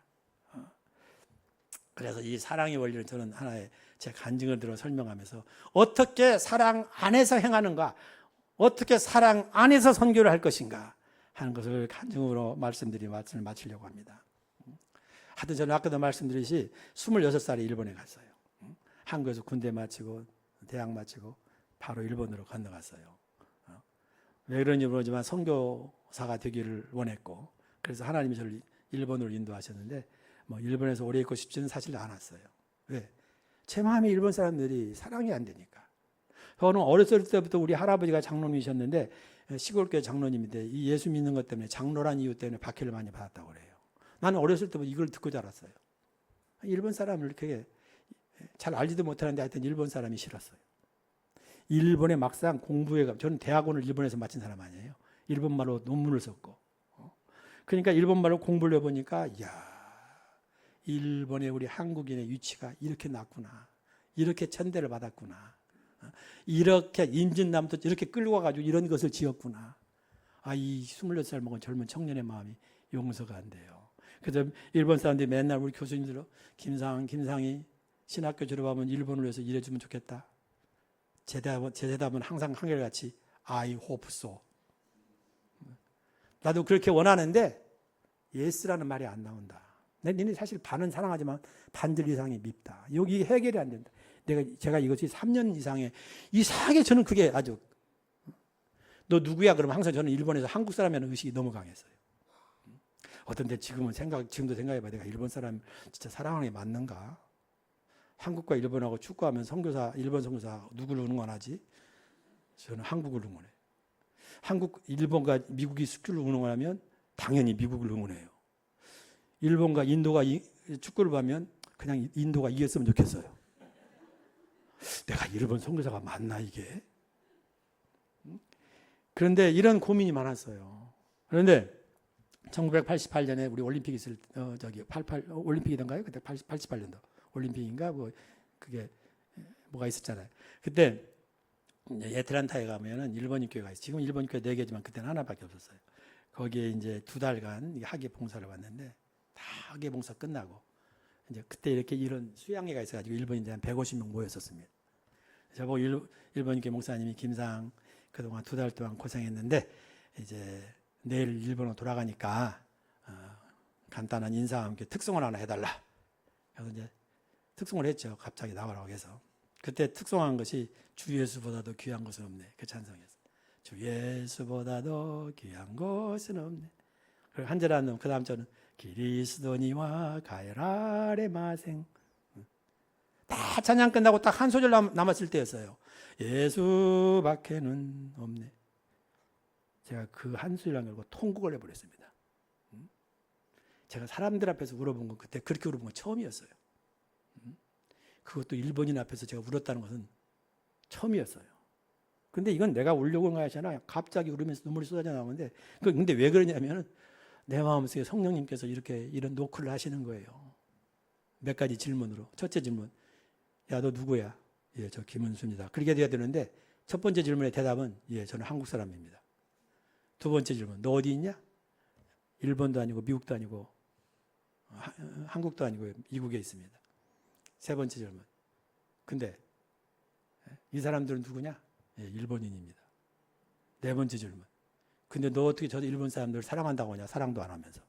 그래서 이 사랑의 원리를 저는 하나의 제 간증을 들어 설명하면서 어떻게 사랑 안에서 행하는가, 어떻게 사랑 안에서 선교를 할 것인가 하는 것을 간증으로 말씀을 마치려고 합니다. 하여튼 저는 아까도 말씀드렸듯이 26살에 일본에 갔어요. 한국에서 군대 마치고 대학 마치고 바로 일본으로 건너갔어요. 왜 그런지 모르지만 선교사가 되기를 원했고 그래서 하나님이 저를 일본으로 인도하셨는데 일본에서 오래 있고 싶지는 사실 않았어요. 왜? 제 마음에 일본 사람들이 사랑이 안 되니까. 저는 어렸을 때부터 우리 할아버지가 장로님이셨는데 시골교회 장로님인데 이 예수 믿는 것 때문에 장로란 이유 때문에 박해를 많이 받았다고 그래요. 나는 어렸을 때부터 이걸 듣고 자랐어요. 일본 사람을 이렇게 잘 알지도 못하는데 하여튼 일본 사람이 싫었어요. 일본에 막상 저는 대학원을 일본에서 마친 사람 아니에요. 일본말로 논문을 썼고. 그러니까 일본말로 공부를 해보니까 일본의 우리 한국인의 위치가 이렇게 낮구나. 이렇게 천대를 받았구나. 이렇게 임진남도 이렇게 끌고 와가지고 이런 것을 지었구나. 이 26살 먹은 젊은 청년의 마음이 용서가 안 돼요. 그래서 일본 사람들이 맨날 우리 교수님들 김상희 신학교 졸업하면 일본을 위해서 일해주면 좋겠다. 제 대답은 항상 한결같이 I hope so. 나도 그렇게 원하는데 yes라는 말이 안 나온다. 니네 사실 반은 사랑하지만 반절 이상이 밉다. 여기 해결이 안 된다. 제가 이것이 3년 이상에 이상하게 저는 그게 아주 너 누구야? 그러면 항상 저는 일본에서 한국 사람이라는 의식이 너무 강했어요. 어떤데 지금도 생각해봐. 내가 일본 사람 진짜 사랑하는 게 맞는가? 한국과 일본하고 축구하면 일본 선교사 누구를 응원하지? 저는 한국을 응원해요. 일본과 미국이 축구를 응원하면 당연히 미국을 응원해요. 일본과 인도가 축구를 보면 그냥 인도가 이겼으면 좋겠어요. 내가 일본 선교사가 맞나 이게? 그런데 이런 고민이 많았어요. 그런데 1988년에 우리 올림픽 있을 올림픽이던가요? 그때 88년도 올림픽인가 그게 뭐가 있었잖아요. 그때 애틀란타에 가면은 일본인 교회가 있어요. 지금 일본 교회 4개지만 그때는 하나밖에 없었어요. 거기에 이제 2달간 학예 봉사를 왔는데 다 학예 봉사 끝나고 이제 그때 이렇게 이런 수양회가 있어가지고 일본인들 한 150명 모였었습니다. 저보고 일본 교회 목사님이 김상 그동안 2달 동안 고생했는데 이제 내일 일본으로 돌아가니까 간단한 인사와 함께 특송을 하나 해달라. 그래서 이제 특송을 했죠. 갑자기 나가라고 해서. 그때 특송한 것이 주 예수보다도 귀한 것은 없네. 그 찬송이었어요. 주 예수보다도 귀한 것은 없네. 그리고 한 절 안 넣으면 그 다음 절은 그리스도니와 가열아레 마생. 다 찬양 끝나고 딱 한 소절 남았을 때였어요. 예수밖에는 없네. 제가 그 한 소절 안 걸고 통곡을 해버렸습니다. 제가 사람들 앞에서 울어본 건 그때 그렇게 울어본 건 처음이었어요. 그것도 일본인 앞에서 제가 울었다는 것은 처음이었어요. 근데 이건 내가 울려고 한 거 아니잖아. 갑자기 울으면서 눈물이 쏟아져 나오는데, 근데 왜 그러냐면은 내 마음속에 성령님께서 이런 노크를 하시는 거예요. 몇 가지 질문으로. 첫째 질문, 야, 너 누구야? 예, 저 김은수입니다. 그렇게 돼야 되는데 첫 번째 질문의 대답은 예, 저는 한국 사람입니다. 두 번째 질문, 너 어디 있냐? 일본도 아니고 미국도 아니고 한국도 아니고 미국에 있습니다. 세 번째 질문, 근데 이 사람들은 누구냐? 예, 일본인입니다. 네 번째 질문, 근데 너 어떻게 저 일본 사람들을 사랑한다고 하냐? 사랑도 안 하면서.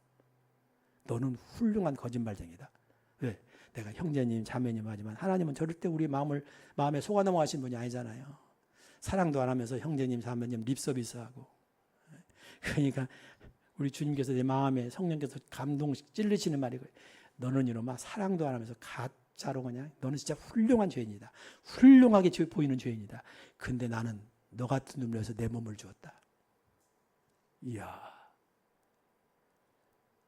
너는 훌륭한 거짓말쟁이다. 왜? 내가 형제님, 자매님 하지만 하나님은 절대 우리 마음에 속아 넘어가신 분이 아니잖아요. 사랑도 안 하면서 형제님, 자매님 립서비스하고. 그러니까 우리 주님께서 내 마음에 성령께서 감동 찔리시는 말이 거예요. 너는 이놈아 사랑도 안 하면서 가짜로 그냥 너는 진짜 훌륭한 죄인이다. 훌륭하게 보이는 죄인이다. 근데 나는 너 같은 놈을 위해서 내 몸을 주었다. 이야,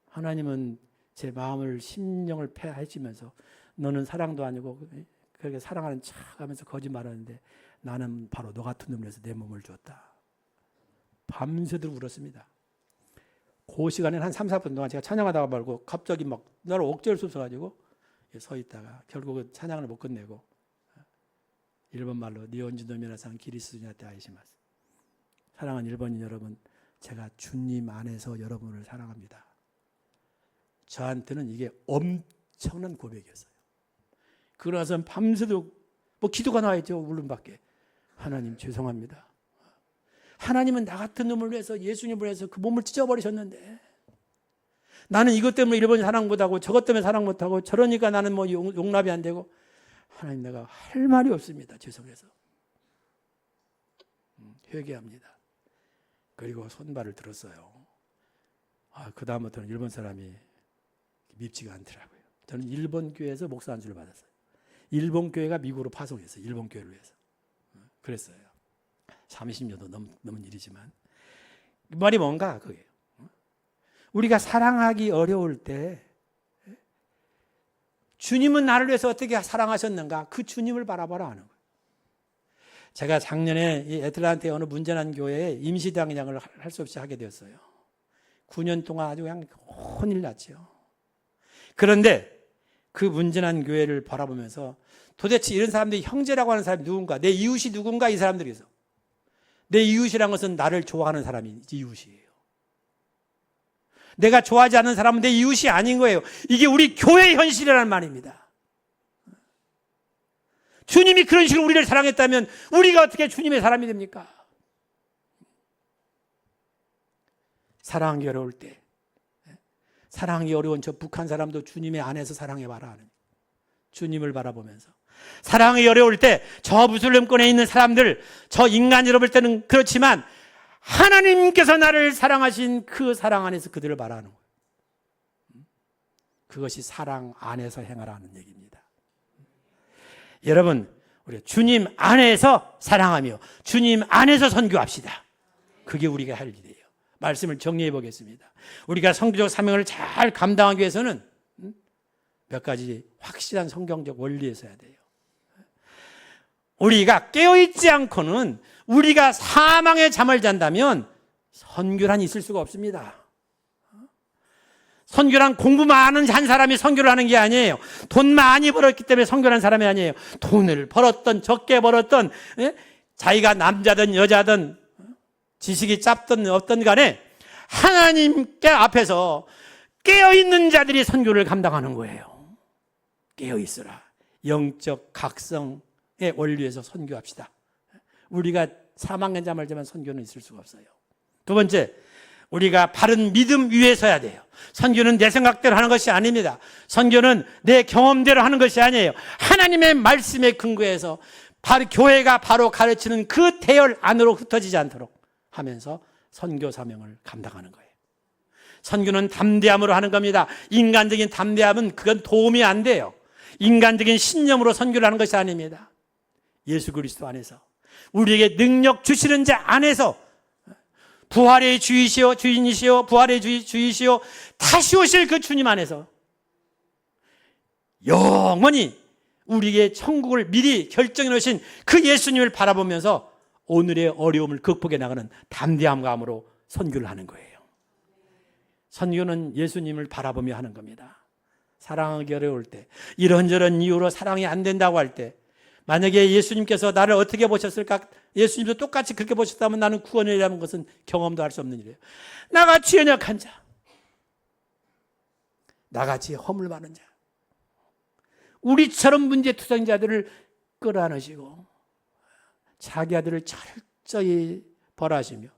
하나님은 제 마음을 심령을 패하시면서 너는 사랑도 아니고 그렇게 사랑하는 척 하면서 거짓말하는데 나는 바로 너 같은 놈을 위해서 내 몸을 주었다. 밤새도록 울었습니다. 그 시간에는 한 3, 4분 동안 제가 찬양하다가 말고 갑자기 막 나를 억제할 수 없어가지고 서 있다가 결국은 찬양을 못 끝내고 일본말로 니온지노미나상 기리스냐테 아이시마스. 사랑하는 일본인 여러분, 제가 주님 안에서 여러분을 사랑합니다. 저한테는 이게 엄청난 고백이었어요. 그러고 나서는 밤새도록 뭐 기도가 나와있죠. 울음밖에. 하나님 죄송합니다. 하나님은 나 같은 놈을 위해서 예수님을 위해서 그 몸을 찢어버리셨는데 나는 이것 때문에 일본 사랑 못하고 저것 때문에 사랑 못하고 저러니까 나는 뭐 용납이 안 되고 하나님 내가 할 말이 없습니다. 죄송해서. 회개합니다. 그리고 손발을 들었어요. 그 다음부터는 일본 사람이 밉지가 않더라고요. 저는 일본 교회에서 목사 안수를 받았어요. 일본 교회가 미국으로 파송했어요. 일본 교회를 위해서. 그랬어요. 30년도 넘은 일이지만 이 말이 뭔가 그게요. 우리가 사랑하기 어려울 때 주님은 나를 위해서 어떻게 사랑하셨는가? 그 주님을 바라보라 하는 거예요. 제가 작년에 이 애틀란타의 어느 문전한 교회에 임시당장을 할 수 없이 하게 되었어요. 9년 동안 아주 그냥 혼일 났죠. 그런데 그 문전한 교회를 바라보면서 도대체 이런 사람들이 형제라고 하는 사람이 누군가, 내 이웃이 누군가, 이 사람들에서 내 이웃이란 것은 나를 좋아하는 사람이 이웃이에요. 내가 좋아하지 않는 사람은 내 이웃이 아닌 거예요. 이게 우리 교회의 현실이라는 말입니다. 주님이 그런 식으로 우리를 사랑했다면 우리가 어떻게 주님의 사람이 됩니까? 사랑하기 어려울 때, 사랑하기 어려운 저 북한 사람도 주님의 안에서 사랑해봐라 하는, 주님을 바라보면서 사랑하기 어려울 때 저 무슬림권에 있는 사람들, 저 인간으로 볼 때는 그렇지만 하나님께서 나를 사랑하신 그 사랑 안에서 그들을 바라는 거예요. 그것이 사랑 안에서 행하라는 얘기입니다. 여러분, 우리 주님 안에서 사랑하며 주님 안에서 선교합시다. 그게 우리가 할 일이에요. 말씀을 정리해 보겠습니다. 우리가 선교적 사명을 잘 감당하기 위해서는 몇 가지 확실한 성경적 원리에 서야 돼요. 우리가 깨어있지 않고는, 우리가 사망의 잠을 잔다면 선교란 있을 수가 없습니다. 선교란 공부 많은 한 사람이 선교를 하는 게 아니에요. 돈 많이 벌었기 때문에 선교를 하는 사람이 아니에요. 돈을 벌었던 적게 벌었던, 자기가 남자든 여자든 지식이 짧든 없든 간에 하나님께 앞에서 깨어있는 자들이 선교를 감당하는 거예요. 깨어있으라. 영적 각성의 원리에서 선교합시다. 우리가 사망의 잠을 자면 선교는 있을 수가 없어요. 두 번째, 우리가 바른 믿음 위에 서야 돼요. 선교는 내 생각대로 하는 것이 아닙니다. 선교는 내 경험대로 하는 것이 아니에요. 하나님의 말씀에 근거해서 바로 교회가 바로 가르치는 그 대열 안으로 흩어지지 않도록 하면서 선교 사명을 감당하는 거예요. 선교는 담대함으로 하는 겁니다. 인간적인 담대함은 그건 도움이 안 돼요. 인간적인 신념으로 선교를 하는 것이 아닙니다. 예수 그리스도 안에서, 우리에게 능력 주시는 자 안에서, 부활의 주이시오, 주인이시오, 부활의 주이시오, 다시 오실 그 주님 안에서 영원히 우리의 천국을 미리 결정해 놓으신 그 예수님을 바라보면서 오늘의 어려움을 극복해 나가는 담대함감으로 선교를 하는 거예요. 선교는 예수님을 바라보며 하는 겁니다. 사랑하기 어려울 때, 이런저런 이유로 사랑이 안 된다고 할 때, 만약에 예수님께서 나를 어떻게 보셨을까? 예수님도 똑같이 그렇게 보셨다면 나는 구원이라는 것은 경험도 할 수 없는 일이에요. 나같이 연약한 자, 나같이 허물 많은 자, 우리처럼 문제투성자들을 끌어안으시고 자기 아들을 철저히 벌하시며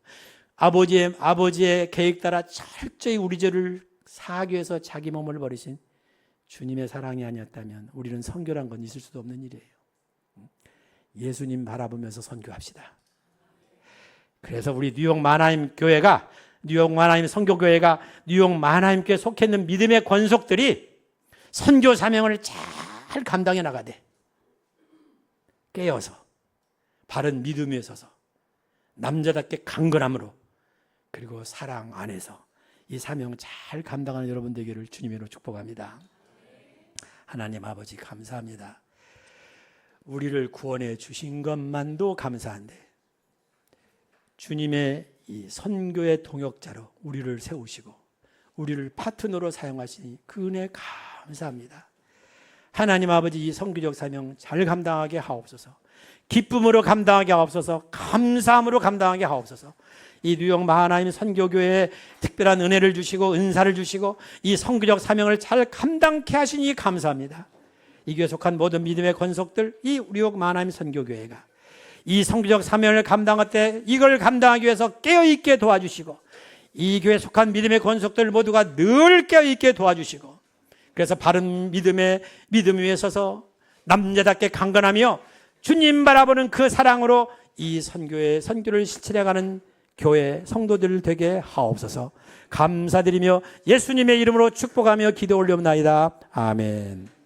아버지의 계획 따라 철저히 우리 죄를 사하기 위해서 자기 몸을 버리신 주님의 사랑이 아니었다면 우리는 선교란 건 있을 수도 없는 일이에요. 예수님 바라보면서 선교합시다. 그래서 우리 뉴욕 마나임 선교교회가 뉴욕 마나임교회에 속해 있는 믿음의 권속들이 선교 사명을 잘 감당해 나가되 깨어서 바른 믿음 위에 서서 남자답게 강건함으로 그리고 사랑 안에서 이 사명 잘 감당하는 여러분 되기를 주님으로 축복합니다. 하나님 아버지 감사합니다. 우리를 구원해 주신 것만도 감사한데 주님의 이 선교의 동역자로 우리를 세우시고 우리를 파트너로 사용하시니 그 은혜 감사합니다. 하나님 아버지 이 선교적 사명 잘 감당하게 하옵소서. 기쁨으로 감당하게 하옵소서. 감사함으로 감당하게 하옵소서. 이 뉴욕 마하나임 선교교회에 특별한 은혜를 주시고 은사를 주시고 이 선교적 사명을 잘 감당케 하시니 감사합니다. 이 교회에 속한 모든 믿음의 권속들, 이 뉴욕 마하나임 선교교회가 이 선교적 사명을 감당할 때 이걸 감당하기 위해서 깨어있게 도와주시고 이 교회에 속한 믿음의 권속들 모두가 늘 깨어있게 도와주시고 그래서 바른 믿음 위에 서서 남자답게 강건하며 주님 바라보는 그 사랑으로 이 선교를 실천해가는 교회 성도들 되게 하옵소서. 감사드리며 예수님의 이름으로 축복하며 기도 올려옵나이다. 아멘.